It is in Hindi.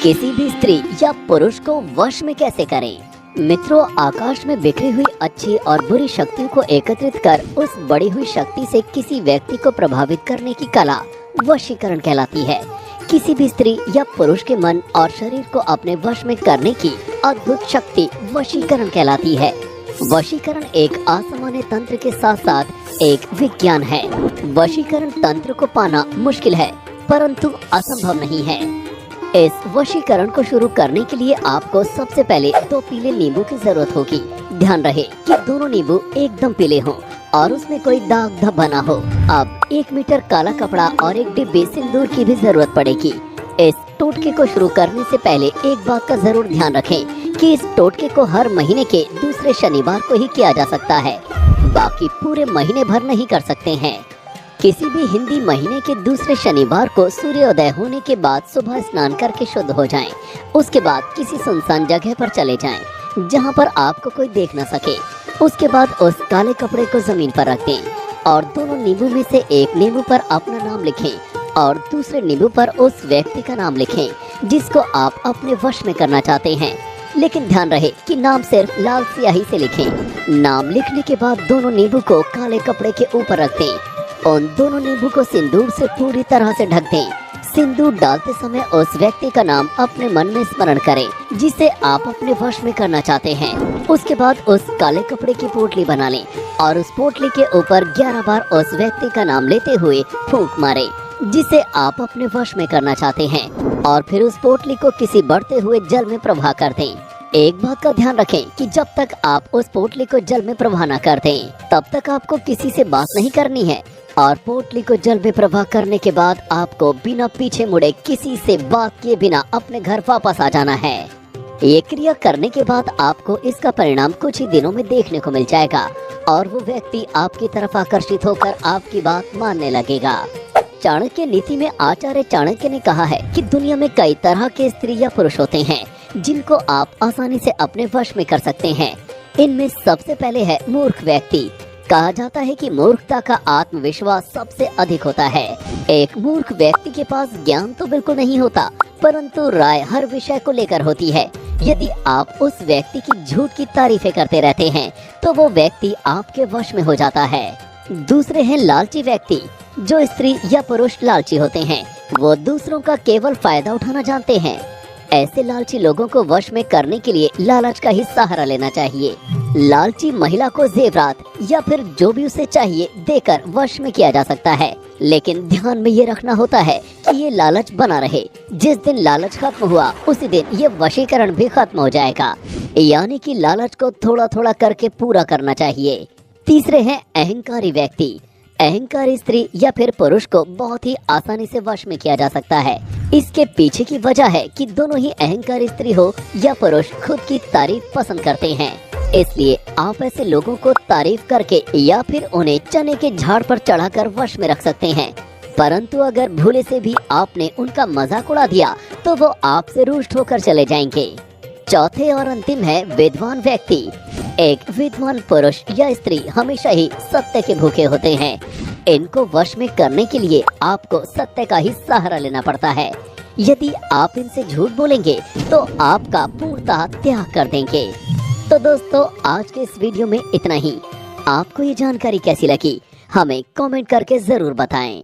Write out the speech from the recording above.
किसी भी स्त्री या पुरुष को वश में कैसे करें। मित्रों, आकाश में बिखरी हुई अच्छी और बुरी शक्तियों को एकत्रित कर उस बढ़ी हुई शक्ति से किसी व्यक्ति को प्रभावित करने की कला वशीकरण कहलाती है। किसी भी स्त्री या पुरुष के मन और शरीर को अपने वश में करने की अद्भुत शक्ति वशीकरण कहलाती है। वशीकरण एक असामान्य तंत्र के साथ साथ एक विज्ञान है। वशीकरण तंत्र को पाना मुश्किल है, परंतु असंभव नहीं है। इस वशीकरण को शुरू करने के लिए आपको सबसे पहले 2 पीले नींबू की जरूरत होगी। ध्यान रहे कि दोनों नींबू एकदम पीले हों और उसमें कोई दाग धब्बा ना हो। अब 1 मीटर काला कपड़ा और 1 डिब्बी सिंदूर की भी जरूरत पड़ेगी। इस टोटके को शुरू करने से पहले एक बात का जरूर ध्यान रखें कि इस टोटके को हर महीने के दूसरे शनिवार को ही किया जा सकता है, बाकी पूरे महीने भर नहीं कर सकते हैं। किसी भी हिंदी महीने के दूसरे शनिवार को सूर्योदय होने के बाद सुबह स्नान करके शुद्ध हो जाएं। उसके बाद किसी सुनसान जगह पर चले जाएं, जहां पर आपको कोई देख न सके। उसके बाद उस काले कपड़े को जमीन पर रख दें और दोनों नींबू में से एक नींबू पर अपना नाम लिखें और दूसरे नींबू पर उस व्यक्ति का नाम लिखें जिसको आप अपने वश में करना चाहते हैं। लेकिन ध्यान रहे कि नाम सिर्फ लाल स्याही से लिखें। नाम लिखने के बाद दोनों नींबू को काले कपड़े के ऊपर रख दें। उन दोनों नींबू को सिंदूर से पूरी तरह से ढक दें। सिंदूर डालते समय उस व्यक्ति का नाम अपने मन में स्मरण करें जिसे आप अपने वश में करना चाहते हैं। उसके बाद उस काले कपड़े की पोटली बना लें और उस पोटली के ऊपर 11 बार उस व्यक्ति का नाम लेते हुए फूंक मारें जिसे आप अपने वश में करना चाहते हैं, और फिर उस पोटली को किसी बढ़ते हुए जल में प्रवाह कर दें। एक बात का ध्यान रखें कि जब तक आप उस पोटली को जल में प्रवाह न कर दें, तब तक आपको किसी से बात नहीं करनी है। और पोटली को जल में प्रवाह करने के बाद आपको बिना पीछे मुड़े किसी से बात किए बिना अपने घर वापस आ जाना है। ये क्रिया करने के बाद आपको इसका परिणाम कुछ ही दिनों में देखने को मिल जाएगा और वो व्यक्ति आपकी तरफ आकर्षित होकर आपकी बात मानने लगेगा। चाणक्य नीति में आचार्य चाणक्य ने कहा है कि दुनिया में कई तरह के स्त्री या पुरुष होते हैं जिनको आप आसानी से अपने वश में कर सकते हैं। इनमें सबसे पहले है मूर्ख व्यक्ति। कहा जाता है कि मूर्खता का आत्मविश्वास सबसे अधिक होता है। एक मूर्ख व्यक्ति के पास ज्ञान तो बिल्कुल नहीं होता, परंतु राय हर विषय को लेकर होती है। यदि आप उस व्यक्ति की झूठ की तारीफें करते रहते हैं तो वो व्यक्ति आपके वश में हो जाता है। दूसरे हैं लालची व्यक्ति। जो स्त्री या पुरुष लालची होते हैं वो दूसरों का केवल फायदा उठाना जानते हैं। ऐसे लालची लोगों को वश में करने के लिए लालच का ही सहारा लेना चाहिए। लालची महिला को जेवरात या फिर जो भी उसे चाहिए देकर वश में किया जा सकता है, लेकिन ध्यान में ये रखना होता है कि ये लालच बना रहे। जिस दिन लालच खत्म हुआ उसी दिन ये वशीकरण भी खत्म हो जाएगा, यानी कि लालच को थोड़ा थोड़ा करके पूरा करना चाहिए। तीसरे हैं अहंकारी व्यक्ति। अहंकारी स्त्री या फिर पुरुष को बहुत ही आसानी से वश में किया जा सकता है। इसके पीछे की वजह है कि दोनों ही अहंकारी स्त्री हो या पुरुष खुद की तारीफ पसंद करते हैं। इसलिए आप ऐसे लोगों को तारीफ करके या फिर उन्हें चने के झाड़ पर चढ़ाकर वश में रख सकते हैं, परंतु अगर भूले से भी आपने उनका मजाक उड़ा दिया तो वो आपसे रुष्ट होकर चले जाएंगे। चौथे और अंतिम है विद्वान व्यक्ति। एक विद्वान पुरुष या स्त्री हमेशा ही सत्य के भूखे होते हैं। इनको वश में करने के लिए आपको सत्य का ही सहारा लेना पड़ता है। यदि आप इनसे झूठ बोलेंगे तो आपका पूर्णतः त्याग कर देंगे। तो दोस्तों, आज के इस वीडियो में इतना ही। आपको ये जानकारी कैसी लगी हमें कमेंट करके जरूर बताएं।